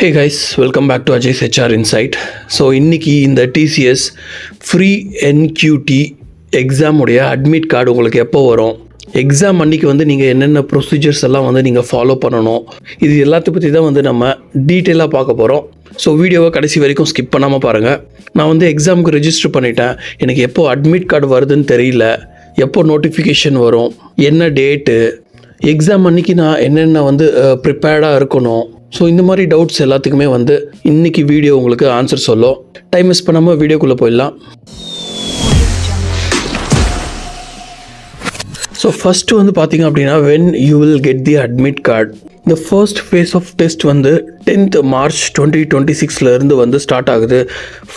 Hey guys, welcome back to Ajay's HR Insight. So இன்றைக்கி இந்த TCS free NQT exam உடைய admit card உங்களுக்கு எப்போ வரும், எக்ஸாம் அன்றைக்கி வந்து நீங்கள் என்னென்ன ப்ரொசீஜர்ஸ் எல்லாம் வந்து நீங்கள் ஃபாலோ பண்ணணும், இது எல்லாத்த பற்றி தான் வந்து நம்ம டீட்டெயிலாக பார்க்க போகிறோம். ஸோ வீடியோவை கடைசி வரைக்கும் ஸ்கிப் பண்ணாமல் பாருங்கள். நான் வந்து எக்ஸாமுக்கு ரெஜிஸ்டர் பண்ணிட்டேன், எனக்கு எப்போ அட்மிட் கார்டு வருதுன்னு தெரியல, எப்போ நோட்டிஃபிகேஷன் வரும், என்ன டேட்டு, எக்ஸாம் அன்றைக்கி நான் என்னென்ன வந்து ப்ரிப்பேர்டாக இருக்கணும். ஸோ இந்த மாதிரி டவுட்ஸ் எல்லாத்துக்குமே வந்து இன்றைக்கி வீடியோ உங்களுக்கு ஆன்சர் சொல்லும். டைம் மிஸ் பண்ணாமல் வீடியோக்குள்ளே போயிடலாம். ஸோ ஃபஸ்ட்டு வந்து பார்த்திங்க அப்படின்னா, when you will get the admit card, இந்த ஃபர்ஸ்ட் ஃபேஸ் ஆஃப் டெஸ்ட் வந்து 10th March 2026 வந்து ஸ்டார்ட் ஆகுது.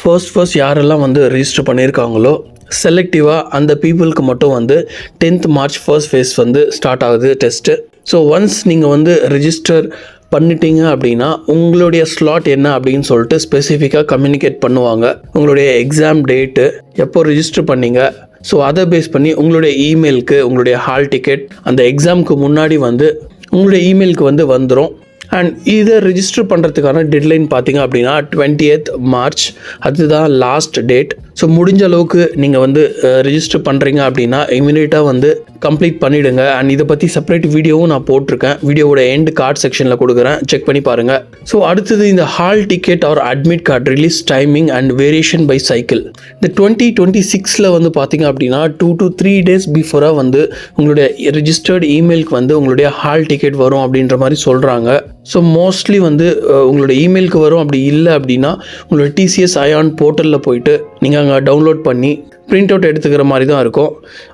ஃபர்ஸ்ட் யாரெல்லாம் வந்து ரெஜிஸ்டர் பண்ணியிருக்காங்களோ செலக்டிவாக அந்த பீப்புளுக்கு மட்டும் வந்து 10th March ஃபர்ஸ்ட் ஃபேஸ் வந்து ஸ்டார்ட் ஆகுது டெஸ்ட்டு. ஸோ ஒன்ஸ் நீங்கள் வந்து ரெஜிஸ்டர் பண்ணிட்டீங்க அப்படின்னா உங்களுடைய ஸ்லாட் என்ன அப்படின்னு சொல்லிட்டு ஸ்பெசிஃபிக்காக கம்யூனிகேட் பண்ணுவாங்க. உங்களுடைய எக்ஸாம் டேட்டு, எப்போ ரெஜிஸ்டர் பண்ணீங்க, ஸோ அதை பேஸ் பண்ணி உங்களுடைய இமெயிலுக்கு உங்களுடைய ஹால் டிக்கெட் அந்த எக்ஸாமுக்கு முன்னாடி வந்து உங்களுடைய இமெயிலுக்கு வந்து வந்துடும். அண்ட் இதை ரெஜிஸ்டர் பண்ணுறதுக்கான டெட்லைன் பார்த்தீங்க அப்படின்னா 20th March, அதுதான் லாஸ்ட் டேட். ஸோ முடிஞ்ச அளவுக்கு நீங்கள் வந்து ரெஜிஸ்டர் பண்ணுறீங்க அப்படின்னா இமீடியட்டாக வந்து கம்ப்ளீட் பண்ணிவிடுங்க. அண்ட் இதை பற்றி செப்பரேட் வீடியோவும் நான் போட்டிருக்கேன், வீடியோவோட எண்ட் கார்ட் செக்ஷனில் கொடுக்குறேன், செக் பண்ணி பாருங்கள். ஸோ அடுத்தது இந்த hall ticket or admit card release timing and variation by cycle. இந்த 2026 வந்து பார்த்தீங்க அப்படின்னா 2 to 3 days பிஃபோராக வந்து உங்களுடைய ரெஜிஸ்டர்டு இமெயிலுக்கு வந்து உங்களுடைய ஹால் டிக்கெட் வரும் அப்படின்ற மாதிரி சொல்கிறாங்க. ஸோ மோஸ்ட்லி வந்து உங்களோட இமெயிலுக்கு வரும். அப்படி இல்லை அப்படின்னா உங்களோட TCS ION போர்ட்டலில் போயிட்டு நீங்கள் அங்கே டவுன்லோட் பண்ணி பிரிண்ட் அவுட் எடுத்துக்கிற மாதிரி தான் இருக்கும்.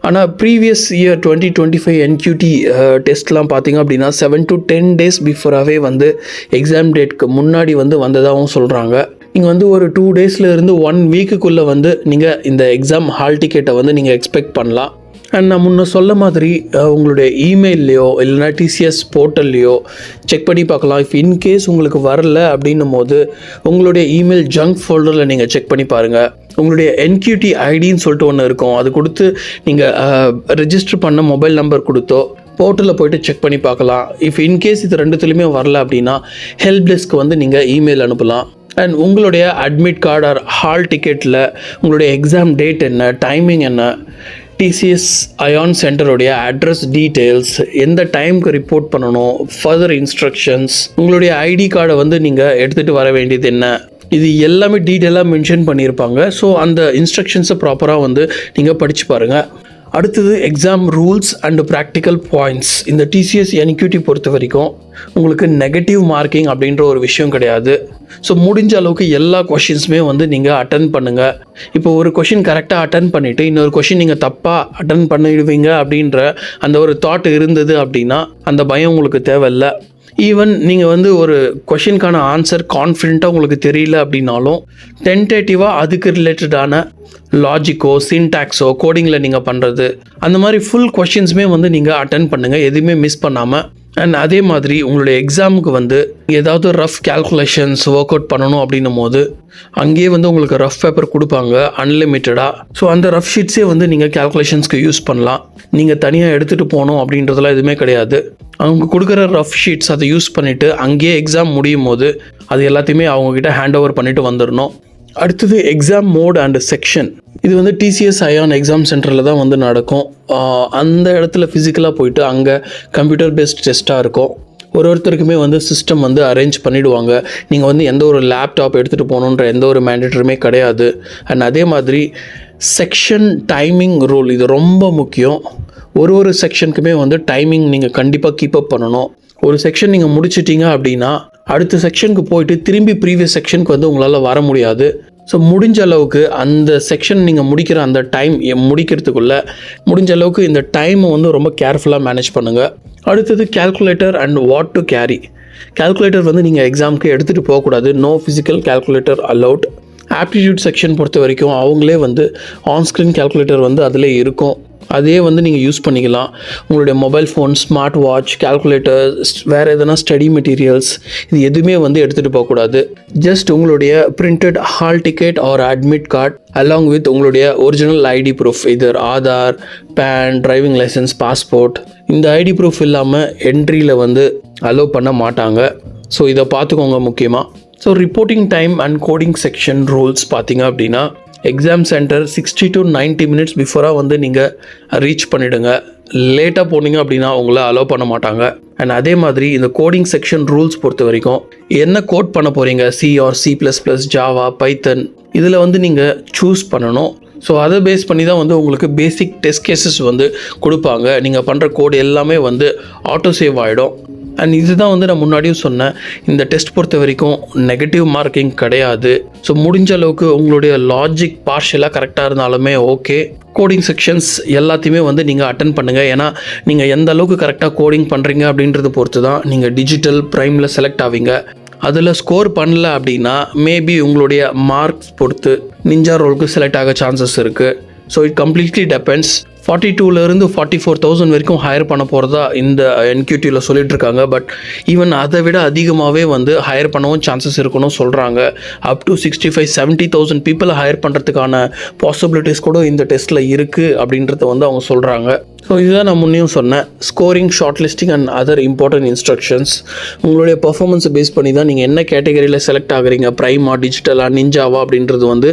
ஆனால் ப்ரீவியஸ் இயர் 2025 NQT டெஸ்ட்லாம் பார்த்தீங்க அப்படின்னா 7 to 10 days பிஃபோராகவே வந்து எக்ஸாம் டேட்க்கு முன்னாடி வந்து வந்ததாகவும் சொல்கிறாங்க. நீங்கள் வந்து ஒரு 2 daysலேருந்து 1 weekக்குள்ளே வந்து நீங்கள் இந்த எக்ஸாம் ஹால் டிக்கெட்டை வந்து நீங்கள் எக்ஸ்பெக்ட் பண்ணலாம். அண்ட் நான் முன்ன சொல்ல மாதிரி உங்களுடைய இமெயில்லையோ இல்லைனா TCS போர்ட்டல்லையோ செக் பண்ணி பார்க்கலாம். இஃப் இன்கேஸ் உங்களுக்கு வரல அப்படின்னும் போது உங்களுடைய இமெயில் ஜங்க் ஃபோல்டரில் நீங்கள் செக் பண்ணி பாருங்கள். உங்களுடைய NQT ஐடின்னு சொல்லிட்டு ஒன்று இருக்கும், அது கொடுத்து நீங்கள் ரெஜிஸ்டர் பண்ண மொபைல் நம்பர் கொடுத்தோ போர்ட்டலில் போய்ட்டு செக் பண்ணி பார்க்கலாம். இஃப் இன்கேஸ் இது ரெண்டுத்துலையுமே வரல அப்படின்னா ஹெல்ப் டெஸ்க்கு வந்து நீங்கள் இமெயில் அனுப்பலாம். அண்ட் உங்களுடைய அட்மிட் கார்டு ஆர் ஹால் டிக்கெட்டில் உங்களுடைய எக்ஸாம் டேட் என்ன, டைமிங் என்ன, TCS ION சென்டருடைய அட்ரஸ் டீட்டெயில்ஸ், எந்த டைமுக்கு ரிப்போர்ட் பண்ணணும், ஃபர்தர் இன்ஸ்ட்ரக்ஷன்ஸ், உங்களுடைய ஐடி கார்டை வந்து நீங்கள் எடுத்துகிட்டு வர வேண்டியது என்ன, இது எல்லாமே டீட்டெயிலாக மென்ஷன் பண்ணியிருப்பாங்க. ஸோ அந்த இன்ஸ்ட்ரக்ஷன்ஸை ப்ராப்பராக வந்து நீங்கள் படித்து பாருங்கள். அடுத்தது exam rules and practical points. இந்த TCS NQT பொறுத்த வரைக்கும் உங்களுக்கு நெகட்டிவ் மார்க்கிங் அப்படின்ற ஒரு விஷயம் கிடையாது. ஸோ முடிஞ்ச அளவுக்கு எல்லா கொஷின்ஸுமே வந்து நீங்கள் அட்டன் பண்ணுங்கள். இப்போ ஒரு கொஷின் கரெக்டாக அட்டன் பண்ணிவிட்டு இன்னொரு கொஷின் நீங்கள் தப்பாக அட்டன் பண்ணிடுவீங்க அப்படின்ற அந்த ஒரு தாட் இருந்தது அப்படின்னா அந்த பயம் உங்களுக்கு தேவையில்லை. ஈவன் நீங்கள் வந்து ஒரு கொஷினுக்கான ஆன்சர் கான்ஃபிடென்ட்டாக உங்களுக்கு தெரியல அப்படின்னாலும் டென்டேட்டிவாக அதுக்கு ரிலேட்டடான லாஜிக்கோ சின்டாக்ஸோ கோடிங்கில் நீங்கள் பண்ணுறது அந்த மாதிரி ஃபுல் கொஷின்ஸுமே வந்து நீங்கள் அட்டன் பண்ணுங்கள், எதுவுமே மிஸ் பண்ணாமல். அண்ட் அதே மாதிரி உங்களுடைய எக்ஸாமுக்கு வந்து ஏதாவது ரஃப் கேல்குலேஷன்ஸ் ஒர்க் அவுட் பண்ணணும் அப்படின்னும் போது அங்கேயே வந்து உங்களுக்கு ரஃப் பேப்பர் கொடுப்பாங்க அன்லிமிட்டடாக. ஸோ அந்த ரஃப் ஷீட்ஸே வந்து நீங்கள் கேல்குலேஷன்ஸ்க்கு யூஸ் பண்ணலாம். நீங்கள் தனியாக எடுத்துகிட்டு போகணும் அப்படின்றதெல்லாம் எதுவுமே கிடையாது. அவங்க கொடுக்குற ரஃப் ஷீட்ஸ் அதை யூஸ் பண்ணிவிட்டு அங்கேயே எக்ஸாம் முடியும் போது அது எல்லாத்தையுமே அவங்கக்கிட்ட ஹேண்ட் ஓவர் பண்ணிவிட்டு வந்துடணும். அடுத்தது எக்ஸாம் மோட் அண்ட் செக்ஷன். இது வந்து TCS ION எக்ஸாம் சென்டரில் தான் வந்து நடக்கும். அந்த இடத்துல ஃபிசிக்கலாக போயிட்டு அங்கே கம்ப்யூட்டர் பேஸ்ட் டெஸ்ட்டாக இருக்கும். ஒருத்தருக்குமே வந்து சிஸ்டம் வந்து அரேஞ்ச் பண்ணிவிடுவாங்க. நீங்கள் வந்து எந்த ஒரு லேப்டாப் எடுத்துகிட்டு போகணுன்ற எந்த ஒரு மேண்டேட்டருமே கிடையாது. அண்ட் அதே மாதிரி செக்ஷன் டைமிங் ரூல், இது ரொம்ப முக்கியம். ஒரு செக்ஷனுக்குமே வந்து டைமிங் நீங்கள் கண்டிப்பாக கீப் அப் பண்ணணும். ஒரு செக்ஷன் நீங்கள் முடிச்சிட்டிங்க அப்படின்னா அடுத்த செக்ஷனுக்கு போயிட்டு திரும்பி ப்ரீவியஸ் செக்ஷனுக்கு வந்து உங்களால் வர முடியாது. ஸோ முடிஞ்ச அளவுக்கு அந்த செக்ஷன் நீங்கள் முடிக்கிற அந்த டைம் முடிக்கிறதுக்குள்ளே முடிஞ்ச அளவுக்கு இந்த டைமை வந்து ரொம்ப கேர்ஃபுல்லாக மேனேஜ் பண்ணுங்கள். அடுத்தது calculator and what to carry. Calculator வந்து நீங்கள் எக்ஸாமுக்கு எடுத்துகிட்டு போகக்கூடாது. No physical calculator allowed. Aptitude section பொறுத்த வரைக்கும் அவங்களே வந்து ஆன்ஸ்க்ரீன் கேல்குலேட்டர் வந்து அதிலே இருக்கும், அதே வந்து நீங்கள் யூஸ் பண்ணிக்கலாம். உங்களுடைய mobile phone, smart watch, calculator, வேறு எதனா ஸ்டடி மெட்டீரியல்ஸ் இது எதுவுமே வந்து எடுத்துகிட்டு போகக்கூடாது. ஜஸ்ட் உங்களுடைய printed hall ticket or admit card along with உங்களுடைய original ID proof, either Aadhaar, PAN, driving licence, passport, இந்த ஐடி ப்ரூஃப் இல்லாமல் என்ட்ரியில் வந்து அலோவ் பண்ண மாட்டாங்க. ஸோ இதை பார்த்துக்கோங்க முக்கியமாக. So reporting time and coding section rules பார்த்தீங்க அப்படின்னா எக்ஸாம் சென்டர் 60 to 90 minutes பிஃபோராக வந்து நீங்கள் ரீச் பண்ணிவிடுங்க. லேட்டாக போனீங்க அப்படின்னா உங்களை அலோவ் பண்ண மாட்டாங்க. அண்ட் அதே மாதிரி இந்த கோடிங் செக்ஷன் ரூல்ஸ் பொறுத்த வரைக்கும் என்ன கோட் பண்ண போகிறீங்க, C or C++, ஜாவா, பைத்தன், இதில் வந்து நீங்கள் சூஸ் பண்ணணும். ஸோ அதை பேஸ் பண்ணி தான் வந்து உங்களுக்கு பேசிக் டெஸ்ட் கேசஸ் வந்து கொடுப்பாங்க. நீங்கள் பண்ணுற கோடு எல்லாமே வந்து ஆட்டோ சேவ் ஆகிடும். அண்ட் இதுதான் வந்து நான் முன்னாடியும் சொன்னேன், இந்த டெஸ்ட் பொறுத்த வரைக்கும் நெகட்டிவ் மார்க்கிங் கிடையாது. ஸோ முடிஞ்ச அளவுக்கு உங்களுடைய லாஜிக் பார்ஷியலாக கரெக்டாக இருந்தாலுமே ஓகே. கோடிங் செக்ஷன்ஸ் எல்லாத்தையுமே வந்து நீங்கள் அட்டன் பண்ணுங்கள். ஏன்னா நீங்கள் எந்த அளவுக்கு கரெக்டாக கோடிங் பண்ணுறீங்க அப்படின்றத பொறுத்து தான் நீங்கள் டிஜிட்டல் ப்ரைமில் செலக்ட் ஆவீங்க. அதில் ஸ்கோர் பண்ணல அப்படின்னா மேபி உங்களுடைய மார்க்ஸ் பொறுத்து நிஞ்சா ரோலுக்கு செலக்ட் ஆக சான்சஸ் இருக்குது. So it completely depends. 42,000 44,000 வரைக்கும் ஹையர் பண்ண போகிறதா இந்த NQTயில் சொல்லிட்டு இருக்காங்க. பட் ஈவன் அதை விட அதிகமாகவே வந்து ஹையர் பண்ணவும் சான்சஸ் இருக்குன்னு சொல்கிறாங்க. அப் டு 65-70,000 பீப்புளை ஹையர் பண்ணுறதுக்கான பாசிபிலிட்டிஸ் கூட இந்த டெஸ்ட்டில் இருக்குது அப்படின்றத வந்து அவங்க சொல்கிறாங்க. ஸோ இதுதான் நான் முன்னையும் சொன்னேன், scoring, short listing and other important instructions. உங்களுடைய பர்ஃபார்மன்ஸை பேஸ் பண்ணி தான் நீங்கள் என்ன கேட்டகரியில் செலக்ட் ஆகுறீங்க, ப்ரைமா, டிஜிட்டலா, நிஞ்சாவா அப்படின்றது வந்து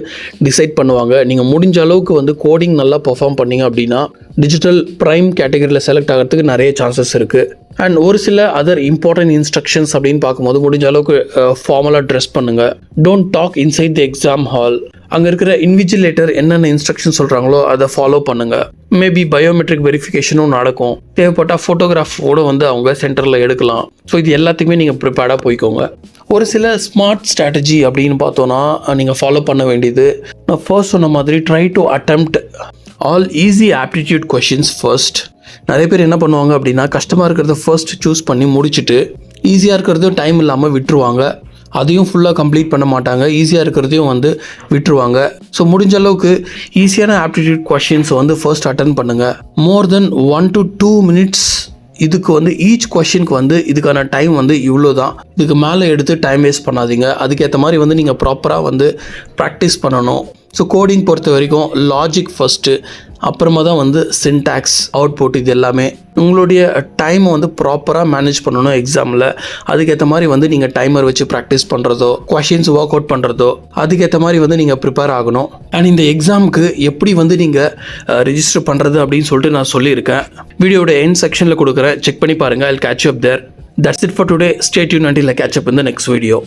டிசைட் பண்ணுவாங்க. நீங்கள் முடிஞ்ச அளவுக்கு வந்து கோடிங் நல்லா பர்ஃபார்ம் பண்ணிங்க அப்படின்னா டிஜிட்டல் ப்ரைம் கேட்டகரியில் செலக்ட் ஆகிறதுக்கு நிறைய சான்சஸ் இருக்குது. அண்ட் ஒரு சில அதர் இம்பார்ட்டன்ட் இன்ஸ்ட்ரக்ஷன்ஸ் அப்படின்னு பார்க்கும்போது முடிஞ்ச அளவுக்கு ஃபார்மலாக ட்ரெஸ் பண்ணுங்கள். Don't talk inside the exam hall. அங்கே இருக்கிற இன்விஜிலேட்டர் என்னென்ன இன்ஸ்ட்ரக்ஷன் சொல்கிறாங்களோ அதை ஃபாலோ பண்ணுங்கள். மேபி பயோமெட்ரிக் வெரிஃபிகேஷனும் நடக்கும். தேவைப்பட்டால் ஃபோட்டோகிராஃபோட வந்து அவங்க சென்டரில் எடுக்கலாம். ஸோ இது எல்லாத்துக்குமே நீங்கள் ப்ரிப்பேர்டாக போய்க்கோங்க. ஒரு சில ஸ்மார்ட் ஸ்ட்ராட்டஜி அப்படின்னு பார்த்தோன்னா நீங்கள் ஃபாலோ பண்ண வேண்டியது, நான் ஃபர்ஸ்ட் சொன்ன மாதிரி try to attempt all easy aptitude questions first. நிறைய பேர் என்ன பண்ணுவாங்க அப்படின்னா கஷ்டமாக இருக்கிறத ஃபர்ஸ்ட் சூஸ் பண்ணி முடிச்சுட்டு ஈஸியாக இருக்கிறதும் டைம் இல்லாமல் விட்டுருவாங்க. அதையும் ஃபுல்லாக கம்ப்ளீட் பண்ண மாட்டாங்க, ஈஸியாக இருக்கிறதையும் வந்து விட்டுருவாங்க. ஸோ முடிஞ்ச அளவுக்கு ஈஸியான ஆப்டிடியூட் கொஷின்ஸ் வந்து ஃபர்ஸ்ட் அட்டன் பண்ணுங்கள். மோர் தென் 1 to 2 minutes இதுக்கு வந்து ஈச் கொஷினுக்கு வந்து இதுக்கான டைம் வந்து இவ்வளோ தான். இதுக்கு மேலே எடுத்து டைம் வேஸ்ட் பண்ணாதீங்க. அதுக்கேற்ற மாதிரி வந்து நீங்கள் ப்ராப்பராக வந்து ப்ராக்டிஸ் பண்ணணும். ஸோ கோடிங் பொறுத்த வரைக்கும் லாஜிக் ஃபஸ்ட்டு, அப்புறமா தான் வந்து சின்டாக்ஸ், அவுட்புட், இது எல்லாமே. உங்களுடைய டைமை வந்து ப்ராப்பராக மேனேஜ் பண்ணணும் எக்ஸாமில். அதுக்கேற்ற மாதிரி வந்து நீங்கள் டைமர் வச்சு ப்ராக்டிஸ் பண்ணுறதோ, கொஷின்ஸ் ஒர்க் அவுட் பண்ணுறதோ, அதுக்கேற்ற மாதிரி வந்து நீங்கள் ப்ரிப்பேர் ஆகணும். அண்ட் இந்த எக்ஸாமுக்கு எப்படி வந்து நீங்கள் ரெஜிஸ்டர் பண்ணுறது அப்படின்னு சொல்லிட்டு நான் சொல்லியிருக்கேன். வீடியோட எண்ட் செக்ஷனில் கொடுக்குறேன், செக் பண்ணி பாருங்கள். I'll catch you up there. That's it for today. Stay tuned until I catch up in the next video.